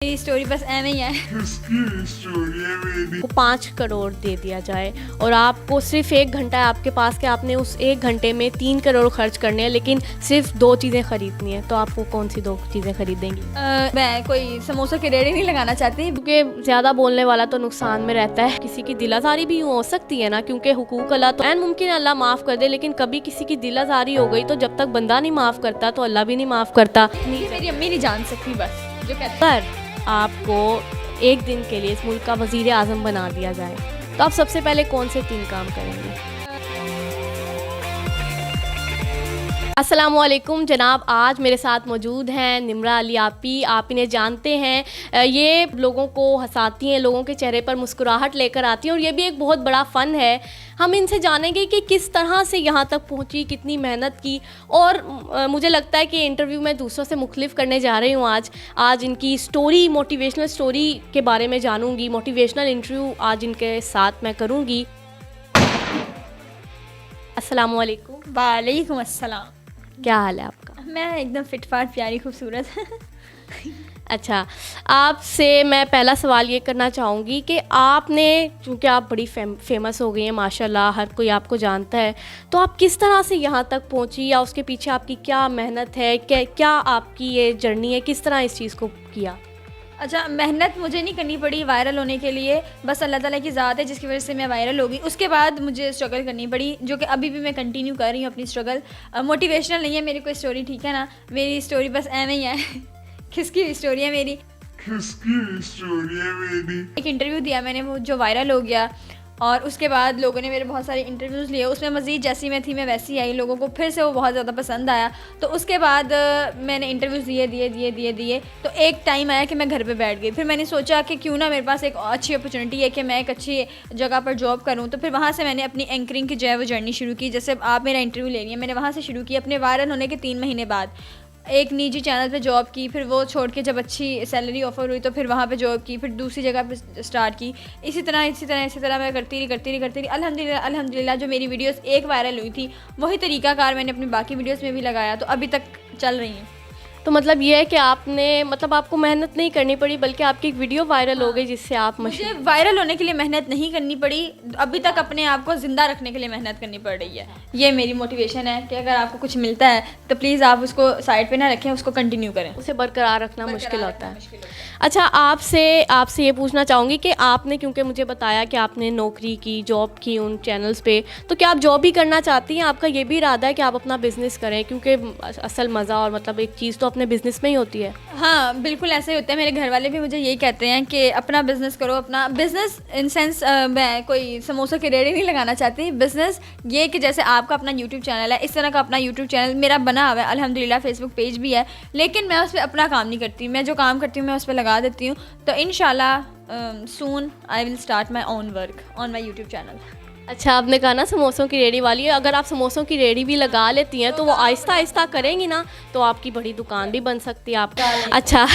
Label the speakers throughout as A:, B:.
A: मेरी स्टोरी बस ऐਵੇਂ ही है।
B: किसकी स्टोरी है मेरी?
C: को 5 करोड़ दे दिया जाए और आपको सिर्फ 1 घंटा है आपके पास कि आपने उस 1 घंटे में 3 करोड़ खर्च करने हैं, लेकिन सिर्फ 2 चीज़ें खरीदनी है, तो आपको कौन सी 2 चीज़ें खरीदेंगी?
A: मैं कोई समोसा की रेडी नहीं लगाना चाहती
C: क्योंकि ज़्यादा बोलने वाला तो नुकसान में रहता है। किसी की दिलाजारी भी हो सकती है ना, क्योंकि हुकूक अल्लाह तो ऐन मुमकिन अल्लाह माफ़ कर दे, लेकिन कभी किसी की दिलाजारी हो गई तो जब तक बंदा नहीं माफ़ करता तो अल्लाह भी नहीं माफ़ करता।
A: ये मेरी अम्मी नहीं जान सकती बस जो कहती
C: पर आपको एक दिन के लिए इस मुल्क का वज़ीर आज़म बना दिया जाए तो आप सबसे पहले कौन से 3 काम करेंगे? अस्सलामुअलैकुम जनाब, आज मेरे साथ मौजूद हैं निम्रा अली आपी। आप इन्हें जानते हैं, ये लोगों को हंसाती हैं, लोगों के चेहरे पर मुस्कुराहट लेकर आती हैं और ये भी एक बहुत बड़ा फ़न है। हम इनसे जानेंगे कि किस तरह से यहाँ तक पहुँची, कितनी मेहनत की। और मुझे लगता है कि इंटरव्यू में दूसरों से मुख्तलिफ करने जा रही हूँ आज इनकी स्टोरी, मोटिवेशनल स्टोरी के बारे में जानूँगी। मोटिवेशनल इंटरव्यू आज इनके साथ मैं करूँगी। अस्सलामुअलैकुम।
A: वालेकुम अस्सलाम।
C: क्या हाल है आपका?
A: मैं एकदम फिटफाट प्यारी खूबसूरत।
C: अच्छा, आपसे मैं पहला सवाल ये करना चाहूँगी कि आपने, चूँकि आप बड़ी फेमस हो गई हैं माशाल्लाह, हर कोई आपको जानता है, तो आप किस तरह से यहाँ तक पहुँची या उसके पीछे आपकी क्या मेहनत है, क्या आपकी ये जर्नी है, किस तरह इस चीज़ को किया?
A: अच्छा, मेहनत मुझे नहीं करनी पड़ी वायरल होने के लिए, बस अल्लाह ताला की ज़ात है जिसकी वजह से मैं वायरल हो गई। उसके बाद मुझे स्ट्रगल करनी पड़ी, जो कि अभी भी मैं कंटिन्यू कर रही हूँ अपनी स्ट्रगल। मोटिवेशनल नहीं है मेरी कोई स्टोरी, ठीक है ना। मेरी स्टोरी बस ऐਵੇਂ ही है। किसकी स्टोरी है मेरी?
B: किसकी स्टोरी है मेरी?
A: एक इंटरव्यू दिया मैंने, वो जो वायरल हो गया, और उसके बाद लोगों ने मेरे बहुत सारे इंटरव्यूज़ लिए। उसमें मज़ीद जैसी मैं थी मैं वैसी आई, लोगों को फिर से वो बहुत ज़्यादा पसंद आया। तो उसके बाद मैंने इंटरव्यूज़ दिए। तो एक टाइम आया कि मैं घर पे बैठ गई। फिर मैंने सोचा कि क्यों ना मेरे पास एक अच्छी अपॉर्चुनिटी है कि मैं एक अच्छी जगह पर जॉब करूँ। तो फिर वहाँ से मैंने अपनी एंकरिंग की जो है वो जर्नी शुरू की। जैसे आप मेरा इंटरव्यू ले रही हैं, मैंने वहाँ से शुरू की अपने वायरल होने के 3 महीने बाद। एक निजी चैनल पे जॉब की, फिर वो छोड़ के जब अच्छी सैलरी ऑफ़र हुई तो फिर वहाँ पे जॉब की, फिर दूसरी जगह पे स्टार्ट की। इसी तरह मैं करती रही। अल्हम्दुलिल्लाह जो मेरी वीडियोस एक वायरल हुई थी, वही तरीक़ाकार मैंने अपनी बाकी वीडियोस में भी लगाया, तो अभी तक चल रही हैं।
C: तो मतलब ये है कि आपने, मतलब आपको मेहनत नहीं करनी पड़ी, बल्कि आपकी एक वीडियो वायरल हो गई जिससे आप
A: मुझे वायरल होने के लिए मेहनत नहीं करनी पड़ी, अभी तक अपने आप को ज़िंदा रखने के लिए मेहनत करनी पड़ रही है। ये मेरी मोटिवेशन है कि अगर आपको कुछ मिलता है तो प्लीज़ आप उसको साइड पे ना रखें, उसको कंटिन्यू करें।
C: उसे बरकरार रखना मुश्किल होता है। अच्छा, आपसे ये पूछना चाहूँगी कि आपने, क्योंकि मुझे बताया कि आपने नौकरी की, जॉब की उन चैनल्स पे, तो क्या आप जॉब भी करना चाहती हैं? आपका ये भी इरादा है कि आप अपना बिज़नेस करें? क्योंकि असल मज़ा और मतलब एक चीज़ तो अपने बिज़नेस में ही होती है।
A: हाँ, बिल्कुल ऐसा ही होता है। मेरे घर वाले भी मुझे यही कहते हैं कि अपना बिज़नेस करो। अपना बिज़नेस इन सेंस, मैं कोई समोसा की रेडी नहीं लगाना चाहती। बिज़नेस ये कि जैसे आपका अपना यूट्यूब चैनल है, इस तरह का अपना यूट्यूब चैनल मेरा बना हुआ है अल्हम्दुलिल्लाह। फेसबुक पेज भी है, लेकिन मैं उस पर अपना काम नहीं करती। मैं जो काम करती हूँ मैं उस पर लगा देती हूँ। तो इंशाल्लाह soon I will start my own work on my YouTube channel.
C: अच्छा, आपने कहा ना समोसों की रेडी वाली है, अगर आप समोसों की रेडी भी लगा लेती हैं तो वो आहिस्ता आहिस्ता करेंगी ना, तो आपकी बड़ी दुकान भी बन सकती है आप। अच्छा।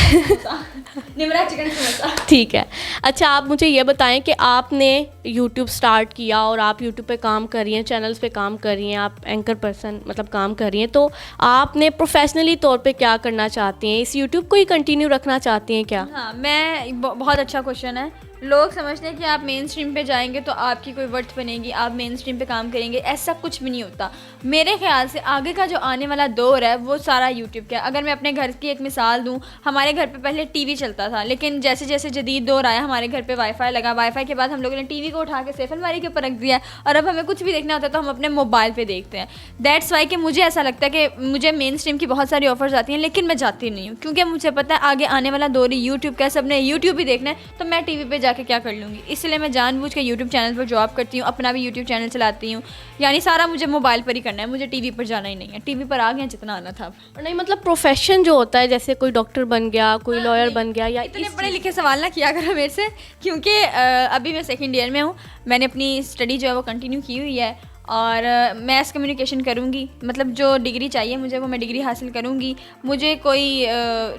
A: निमरा चिकन समोसा।
C: ठीक है। अच्छा, आप मुझे ये बताएं कि आपने यूट्यूब स्टार्ट किया और आप यूट्यूब पे काम कर रही हैं, चैनल्स पे काम कर रही हैं, आप एंकर पर्सन मतलब काम कर रही हैं, तो आपने प्रोफेशनली तौर पे क्या करना चाहती हैं? इस यूट्यूब को ही कंटिन्यू रखना चाहती हैं क्या?
A: हाँ, मैं बहुत अच्छा क्वेश्चन है। लोग समझते हैं कि आप मेन स्ट्रीम पे जाएंगे तो आपकी कोई वर्थ बनेगी, आप मेन स्ट्रीम पे काम करेंगे, ऐसा कुछ भी नहीं होता। मेरे ख्याल से आगे का जो आने वाला दौर है वो सारा यूट्यूब का है। अगर मैं अपने घर की एक मिसाल दूं, हमारे घर पे पहले टीवी चलता था, लेकिन जैसे जैसे जदीद दौर आया हमारे घर पे वाईफाई लगा। वाईफाई के बाद हम लोगों ने टीवी को उठा के सेफ अलमारी के ऊपर रख दिया, और अब हमें कुछ भी देखना होता है तो हम अपने मोबाइल पर देखते हैं। दैट्स वाई कि मुझे ऐसा लगता है कि मुझे मेन स्ट्रीम की बहुत सारी ऑफर्स आती हैं, लेकिन मैं जाती नहीं हूँ, क्योंकि मुझे पता है आगे आने वाला दौर ही यूट्यूब का है। सबने यूट्यूब ही देखना है, तो मैं टीवी पे जाके क्या कर लूँगी। इसलिए मैं जानबूझ के यूट्यूब चैनल पर जॉब करती हूँ, अपना भी यूट्यूब चैनल चलाती हूँ। यानी सारा मुझे मोबाइल पर ही करना है, मुझे टीवी पर जाना ही नहीं है। टीवी पर आ गया जितना आना था।
C: नहीं, मतलब प्रोफेशन जो होता है, जैसे कोई डॉक्टर बन गया, कोई लॉयर बन गया, या
A: इतने पढ़े लिखे सवाल ना किया करो मेरे से, क्योंकि अभी मैं सेकेंड ईयर में हूँ। मैंने अपनी स्टडी जो है वो कंटिन्यू की हुई है, और मैथ्स कम्युनिकेशन करूँगी। मतलब जो डिग्री चाहिए मुझे वो मैं डिग्री हासिल करूँगी। मुझे कोई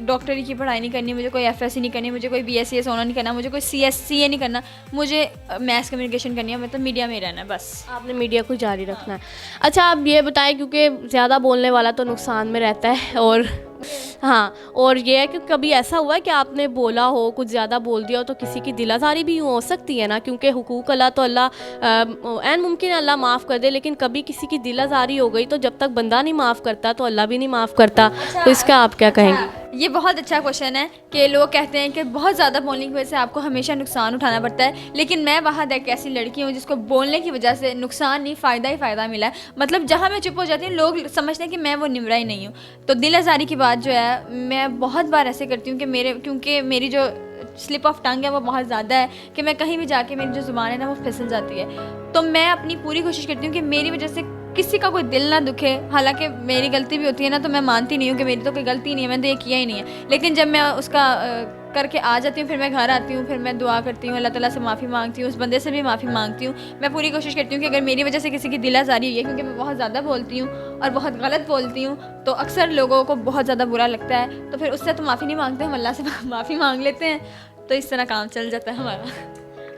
A: डॉक्टरी की पढ़ाई नहीं करनी, मुझे कोई एफएससी नहीं करनी, मुझे कोई बीएससीएस होना नहीं करना, मुझे कोई सीए नहीं करना, मुझे मैथ्स कम्युनिकेशन करनी है। मतलब मीडिया में रहना है बस।
C: आपने मीडिया को जारी रखना है। अच्छा, आप ये बताएं, क्योंकि ज़्यादा बोलने वाला तो नुकसान में रहता है और हाँ, और ये है कि कभी ऐसा हुआ है कि आपने बोला हो, कुछ ज़्यादा बोल दिया हो तो किसी की दिल आज़ारी भी हो सकती है ना, क्योंकि हुकूक अल्लाह तो अल्लाह ऐन मुमकिन है अल्लाह माफ़ कर दे, लेकिन कभी किसी की दिल आज़ारी हो गई तो जब तक बंदा नहीं माफ़ करता तो अल्लाह भी नहीं माफ़ करता। तो इसका आप क्या कहेंगे?
A: ये बहुत अच्छा क्वेश्चन है कि लोग कहते हैं कि बहुत ज़्यादा बोलने की वजह से आपको हमेशा नुकसान उठाना पड़ता है, लेकिन मैं वहाँ एक ऐसी लड़की हूँ जिसको बोलने की वजह से नुकसान नहीं, फ़ायदा ही फ़ायदा मिला है। मतलब जहाँ मैं चुप हो जाती हूँ लोग समझते हैं कि मैं वो निम्रा ही नहीं हूँ। तो दिल आज़ारी की बात जो है मैं बहुत बार ऐसे करती हूँ कि क्योंकि मेरी जो स्लिप ऑफ टंग है वो बहुत ज़्यादा है कि मैं कहीं भी जाके मेरी जो ज़ुबान है ना वो फिसल जाती है। तो मैं अपनी पूरी कोशिश करती हूँ कि मेरी वजह से किसी का कोई दिल ना दुखे। हालांकि मेरी गलती भी होती है ना, तो मैं मानती नहीं हूँ कि मेरी तो कोई गलती नहीं है, मैंने तो ये किया ही नहीं है। लेकिन जब मैं उसका करके आ जाती हूँ, फिर मैं घर आती हूँ, फिर मैं दुआ करती हूँ, अल्लाह ताला से माफ़ी मांगती हूँ, उस बंदे से भी माफ़ी मांगती हूँ। मैं पूरी कोशिश करती हूँ कि अगर मेरी वजह से किसी की दिल आज़ारी हुई है, क्योंकि मैं बहुत ज़्यादा बोलती हूँ और बहुत गलत बोलती हूँ, तो अक्सर लोगों को बहुत ज़्यादा बुरा लगता है, तो फिर उससे तो माफ़ी नहीं मांगते, हम अल्लाह से माफ़ी मांग लेते हैं। तो इस तरह काम चल जाता है हमारा।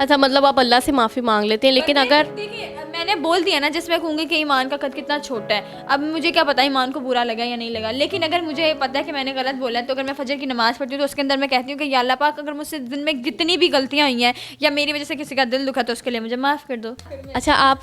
C: अच्छा, मतलब आप अल्लाह से माफ़ी मांग लेते हैं, लेकिन अगर
A: देखिए मैंने बोल दिया ना, जिसमें कहूँगी कि ईमान का कद कितना छोटा है, अब मुझे क्या पता ईमान को बुरा लगा या नहीं लगा, लेकिन अगर मुझे पता है कि मैंने गलत बोला है, तो अगर मैं फजर की नमाज़ पढ़ती हूँ तो उसके अंदर मैं कहती हूँ कि या अल्लाह पाक, अगर मुझसे दिन में जितनी भी गलतियाँ हुई हैं या मेरी वजह से किसी का दिल दुखा तो उसके लिए मुझे माफ़ कर दो।
C: अच्छा आप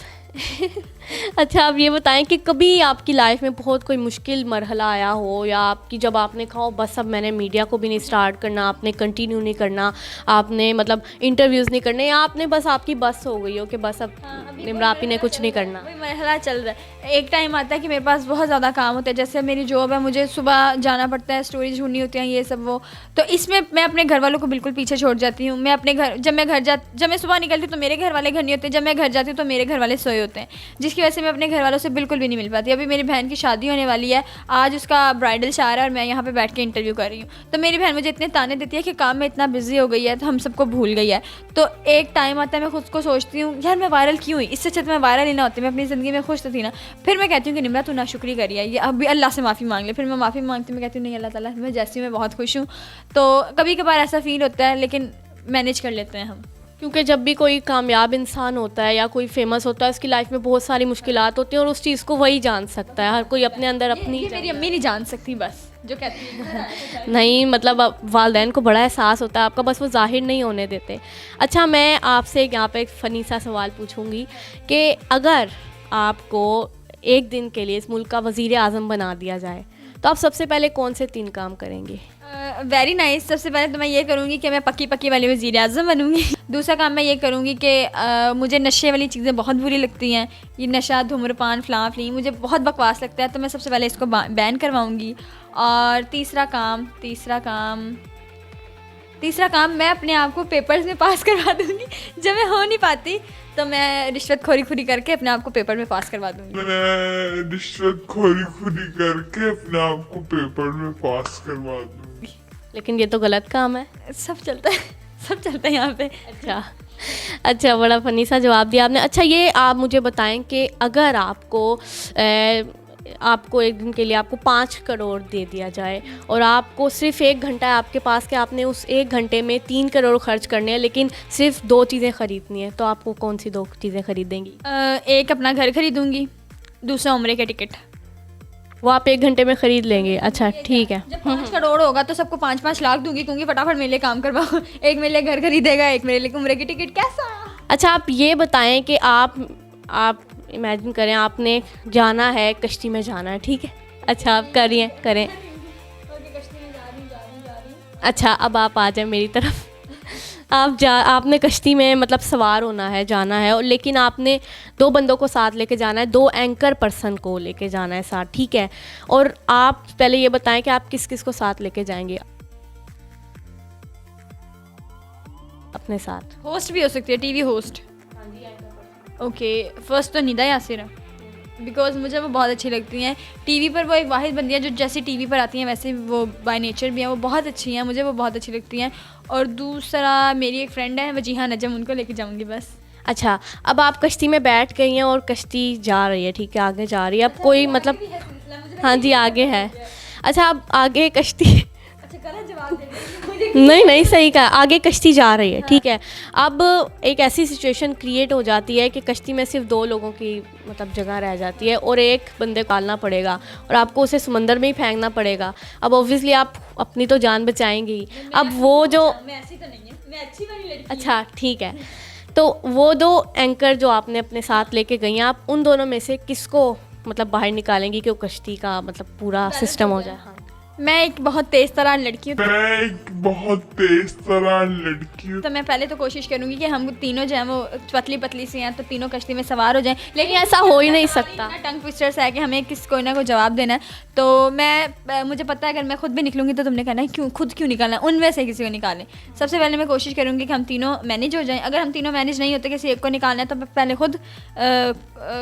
C: अच्छा आप ये बताएं कि कभी आपकी लाइफ में बहुत कोई मुश्किल मरहला आया हो, या आपकी जब आपने कहा हो बस अब मैंने मीडिया को भी नहीं स्टार्ट करना, आपने कंटिन्यू नहीं करना, आपने मतलब इंटरव्यूज़ नहीं करने, या आपने बस आपकी बस हो गई हो कि बस अब निम्रा आपी ने कुछ नहीं करना?
A: वही मरहला चल रहा है। एक टाइम आता है कि मेरे पास बहुत ज़्यादा काम होता है, जैसे मेरी जॉब है, मुझे सुबह जाना पड़ता है, स्टोरीज ढूंढनी होती हैं, ये सब वो, तो इसमें मैं अपने घर वालों को बिल्कुल पीछे छोड़ जाती हूँ। मैं अपने घर जब मैं सुबह निकलती हूँ तो मेरे घर वाले घर नहीं होते, जब मैं घर जाती हूँ तो मेरे घर वाले सोए होते हैं, जिसकी वजह से मैं अपने घर वालों से बिल्कुल भी नहीं मिल पाती। अभी मेरी बहन की शादी होने वाली है, आज उसका ब्राइडल शावर है और मैं यहाँ पे बैठ के इंटरव्यू कर रही हूँ, तो मेरी बहन मुझे इतने ताने देती है कि काम में इतना बिजी हो गई है तो हम सबको भूल गई है। तो एक टाइम आता है मैं खुद को सोचती हूँ यार मैं वायरल क्यों हुई, इससे अच्छा तो मैं वायरल ही ना होती, मैं अपनी ज़िंदगी में खुश तो थी ना। फिर मैं कहती हूँ कि निम्रा तू नाशुक्री करी है, ये अभी अल्लाह से माफ़ी मांग ले। फिर मैं माफ़ी मांगती हूँ, मैं कहती हूँ नहीं अल्लाह ताला मैं जैसी हूँ मैं बहुत खुश हूँ। तो कभी कभार ऐसा फील होता है, लेकिन मैनेज कर लेते हैं हम,
C: क्योंकि जब भी कोई कामयाब इंसान होता है या कोई फेमस होता है उसकी लाइफ में बहुत सारी मुश्किलात होती हैं और उस चीज़ को वही जान सकता है, हर कोई अपने अंदर अपनी
A: ये मेरी अम्मी नहीं जान सकती बस जो कहती है।
C: नहीं, मतलब वालदैन को बड़ा एहसास होता है आपका, बस वो जाहिर नहीं होने देते। अच्छा मैं आपसे यहाँ पे एक फ़नी सा सवाल पूछूंगी कि अगर आपको एक दिन के लिए इस मुल्क का वज़ीर आज़म बना दिया जाए तो आप सबसे पहले कौन से 3 काम करेंगे?
A: Very nice. सबसे पहले तो मैं ये करूँगी कि मैं पक्की पक्की वाली वज़ीर आज़म बनूँगी। दूसरा काम मैं ये करूँगी कि मुझे नशे वाली चीज़ें बहुत बुरी लगती हैं, ये नशा धूम्रपान फ़लाँ फ़ली मुझे बहुत बकवास लगता है, तो मैं सबसे पहले इसको बैन करवाऊँगी। और तीसरा काम मैं अपने आप को पेपर्स में पास करवा दूँगी। जब मैं हो नहीं पाती तो मैं रिश्वत खोरी करके अपने आप को पेपर में पास करवा दूँगी।
B: मैं रिश्वत खोरी करके अपने आप को पेपर में पास करवा दूंगी।
C: लेकिन ये तो गलत काम है।
A: सब चलता है यहाँ पे।
C: अच्छा बड़ा फ़नी सा जवाब दिया आपने। अच्छा ये आप मुझे बताएं कि अगर आपको एक दिन के लिए आपको 5 करोड़ दे दिया जाए और आपको सिर्फ 1 घंटा है आपके पास कि आपने उस 1 घंटे में 3 करोड़ खर्च करने हैं, लेकिन सिर्फ 2 चीज़ें ख़रीदनी है, तो आपको कौन सी 2 चीज़ें ख़रीदेंगी?
A: एक अपना घर खरीदूँगी, दूसरा उम्रे का टिकट।
C: वो आप 1 घंटे में ख़रीद लेंगे? अच्छा ठीक है।
A: जब 5 करोड़ होगा तो सबको 5-5 लाख दूंगी, क्योंकि फटाफट मेरे लिए काम करवाओ। एक मेरे लिए घर खरीदेगा, एक मेरे लिए उम्रे की टिकट। कैसा?
C: अच्छा आप ये बताएं कि आप इमेजिन करें आपने जाना है, कश्ती में जाना है, ठीक है? अच्छा आप करें। अच्छा अब आप आ जाए मेरी तरफ। आपने कश्ती में मतलब सवार होना है, जाना है, और लेकिन आपने 2 बंदों को साथ लेके जाना है, 2 एंकर पर्सन को लेके जाना है साथ, ठीक है? और आप पहले ये बताएं कि आप किस किस को साथ लेके जाएंगे अपने साथ?
A: होस्ट भी हो सकती है, टीवी होस्ट। ओके, फर्स्ट तो निदा यासिर है, बिकॉज मुझे वो बहुत अच्छी लगती हैं। टीवी पर वो एक वाहिद बंदी है जो जैसे टीवी पर आती हैं वैसे वो बाय नेचर भी हैं, वो बहुत अच्छी हैं, मुझे वो बहुत अच्छी लगती हैं। और दूसरा मेरी एक फ्रेंड है वजीहा नजम, उनको लेके जाऊंगी बस।
C: अच्छा अब आप कश्ती में बैठ गई हैं और कश्ती जा रही है, ठीक है, आगे जा रही है, अब कोई मतलब हाँ जी आगे है। अच्छा अब आगे कश्ती
A: अच्छा गलत जवाब दे
C: नहीं नहीं, सही कहा, आगे कश्ती जा रही है, ठीक है। अब एक ऐसी सिचुएशन क्रिएट हो जाती है कि कश्ती में सिर्फ 2 लोगों की मतलब जगह रह जाती है और एक बंदे को डालना पड़ेगा और आपको उसे समंदर में ही फेंकना पड़ेगा। अब ऑब्वियसली आप अपनी तो जान बचाएंगे ही। अब वो जो
A: मैं ऐसी तो नहीं है, मैं अच्छी वाली लड़की।
C: अच्छा ठीक है, तो वो 2 एंकर जो आपने अपने साथ लेके गई हैं, आप उन दोनों में से किसको मतलब बाहर निकालेंगी कि वो कश्ती का मतलब पूरा सिस्टम हो जाए? हाँ।
A: मैं एक बहुत तेज तरार लड़की हूँ,
B: मैं एक बहुत तेज तरह लड़की हूँ।
A: तो मैं पहले तो कोशिश करूंगी कि हम तीनों जो हैं वो पतली पतली सी हैं, तो तीनों कश्ती में सवार हो जाएं। लेकिन
C: ऐसा हो ही नहीं सकता।
A: टंग ट्विस्टर्स है कि हमें किस कोई ना कोई जवाब देना है। तो मुझे पता है अगर मैं खुद भी निकलूंगी तो तुमने कहना है क्यों खुद क्यों निकालना है, उनमें से किसी को निकालें। सबसे पहले मैं कोशिश करूंगी कि हम तीनों मैनेज हो जाएं। अगर हम तीनों मैनेज नहीं होते, किसी एक को निकालना है, तो मैं पहले खुद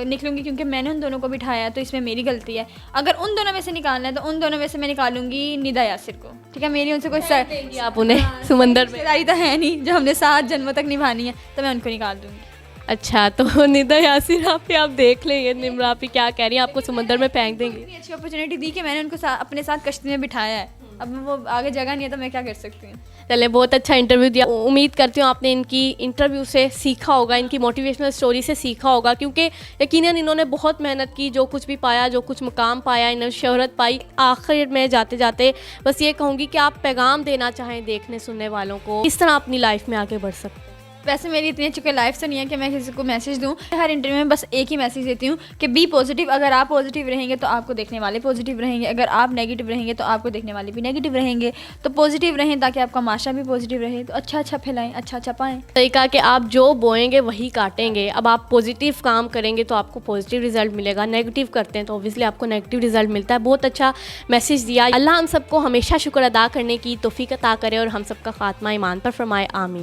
A: निकलूंगी, क्योंकि मैंने उन दोनों को बिठाया तो इसमें मेरी गलती है। अगर उन दोनों में से निकालना है तो उन दोनों में से मैं निकालूंगी निदा यासिर को, ठीक है। मेरी उनसे कोई
C: देंगी आप उन्हें समंदर में?
A: रिश्तेदारी तो है नहीं जो हमने 7 जन्मों तक निभानी है, तो मैं उनको निकाल दूंगी।
C: अच्छा, तो निदा यासिर आप देख लेंगे निम्रा आप क्या कह रही हैं, आपको समंदर में फेंक देंगे?
A: इतनी अच्छी अपॉर्चुनिटी दी कि मैंने उनको अपने साथ कश्ती में बिठाया है, अब वो आगे जगह नहीं है तो मैं क्या कर सकती हूँ।
C: चले, बहुत अच्छा इंटरव्यू दिया। उम्मीद करती हूँ आपने इनकी इंटरव्यू से सीखा होगा, इनकी मोटिवेशनल स्टोरी से सीखा होगा, क्योंकि यकीनन इन्होंने बहुत मेहनत की, जो कुछ भी पाया, जो कुछ मुकाम पाया, इन्होंने शोहरत पाई। आखिर में जाते जाते बस ये कहूँगी कि आप पैगाम देना चाहें देखने सुनने वालों को, किस तरह अपनी लाइफ में आगे बढ़ सकते हैं।
A: वैसे मेरी इतनी अच्छी लाइफ तो नहीं है कि मैं किसी को मैसेज दूं। हर इंटरव्यू में बस एक ही मैसेज देती हूँ कि बी पॉजिटिव। अगर आप पॉजिटिव रहेंगे तो आपको देखने वाले पॉजिटिव रहेंगे, अगर आप नेगेटिव रहेंगे तो आपको देखने वाले भी नेगेटिव रहेंगे। तो पॉजिटिव रहें ताकि आपका माशा भी पॉजिटिव रहे, तो अच्छा अच्छा फैलाएं, अच्छा अच्छा पाएँ।
C: सही कहा कि आप जो बोएंगे वही काटेंगे। अब आप पॉजिटिव काम करेंगे तो आपको पॉजिटिव रिजल्ट मिलेगा, नेगेटिव करते हैं तो ऑब्वियसली आपको नेगेटिव रिजल्ट मिलता है। बहुत अच्छा मैसेज दिया। अल्लाह हम सबको हमेशा शुक्र अदा करने की तौफीक अता करे और हम सबका खात्मा ईमान पर फरमाए, आमीन।